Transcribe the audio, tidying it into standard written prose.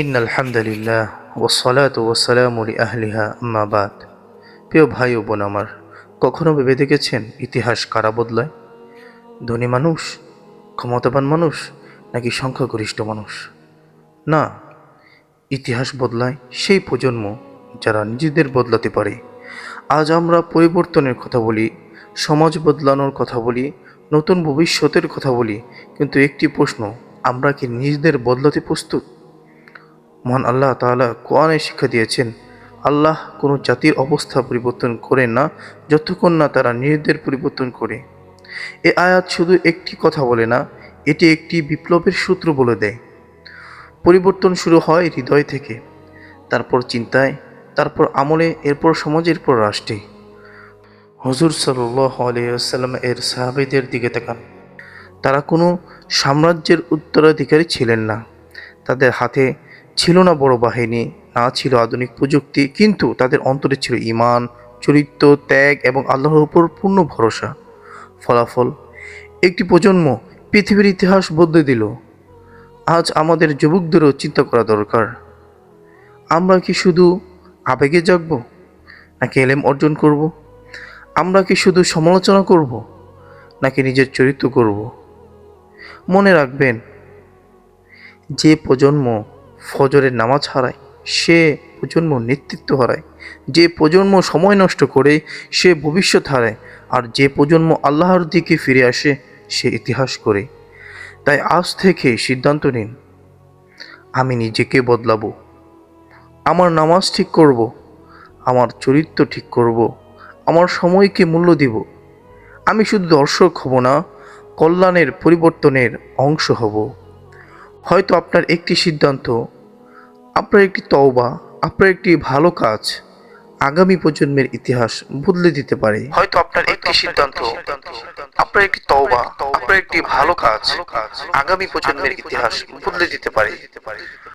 ইন্নাল হামদুলিল্লাহ ওয়াসসালাতু ওয়াসসালামু লিআহলিহা আম্মা বাদ। প্রিয় ভাই ও বোন আমার, কখনো ভেবে দেখেছেন ইতিহাস কারা বদলায়? ধনী মানুষ, ক্ষমতাবান মানুষ, নাকি সংখ্যাগরিষ্ঠ মানুষ? না, ইতিহাস বদলায় সেই প্রজন্ম যারা নিজেদের বদলাতে পারে। আজ আমরা পরিবর্তনের কথা বলি, সমাজ বদলানোর কথা বলি, নতুন ভবিষ্যতের কথা বলি, কিন্তু একটি প্রশ্ন, আমরা কি নিজেদের বদলাতে প্রস্তুত? মহান আল্লাহ তাআলা কোরআনে শিক্ষা দিয়েছেন, আল্লাহ কোনো জাতির অবস্থা পরিবর্তন করেন না যতক্ষণ না তারা নিজেদের পরিবর্তন করে। এ আয়াত শুধু একটি কথা বলে না, এটি একটি বিপ্লবের সূত্র বলে দেয়। পরিবর্তন শুরু হয় হৃদয় থেকে, তারপর চিন্তায়, তারপর আমলে, এরপর সমাজে, এরপর রাষ্ট্রে। হুজুর সাল্লাল্লাহু আলাইহি ওয়াসাল্লাম এর সাহাবীদের দিকে তাকান। তারা কোনো সাম্রাজ্যের উত্তরাধিকারী ছিলেন না। তাদের হাতে ছিল না বড় বাহিনী, না ছিল আধুনিক প্রযুক্তি, কিন্তু তাদের অন্তরে ছিল ঈমান, চরিত্র, ত্যাগ এবং আল্লাহর উপর পূর্ণ ভরসা। ফলাফল, একটি প্রজন্ম পৃথিবীর ইতিহাস বদলে দিল। আজ আমাদের যুবকদেরও চিন্তা করা দরকার, আমরা কি শুধু আবেগে জাগব, নাকি এলেম অর্জন করব? আমরা কি শুধু সমালোচনা করব, নাকি নিজের চরিত্র করব? মনে রাখবেন, যে প্রজন্ম ফজরের নামাজ হারায় সে প্রজন্ম নেতৃত্ব হারায়, যে প্রজন্ম সময় নষ্ট করে সে ভবিষ্যৎ হারায়, আর যে প্রজন্ম আল্লাহর দিকে ফিরে আসে সে ইতিহাস করে। তাই আজ থেকে সিদ্ধান্ত নিন, আমি নিজেকে বদলাবো, আমার নামাজ ঠিক করব, আমার চরিত্র ঠিক করব, আমার সময়কে মূল্য দিব। আমি শুধু দর্শক হব না, কল্যাণের পরিবর্তনের অংশ হব। হয়তো আপনার একটি সিদ্ধান্ত, আপনার একটি তওবা, আপনার একটি ভালো কাজ আগামী প্রজন্মের ইতিহাস বদলে দিতে পারে। হয়তো আপনার একটি সিদ্ধান্ত, আপনার একটি তওবা, আপনার একটি ভালো কাজ আগামী প্রজন্মের ইতিহাস বদলে দিতে পারে।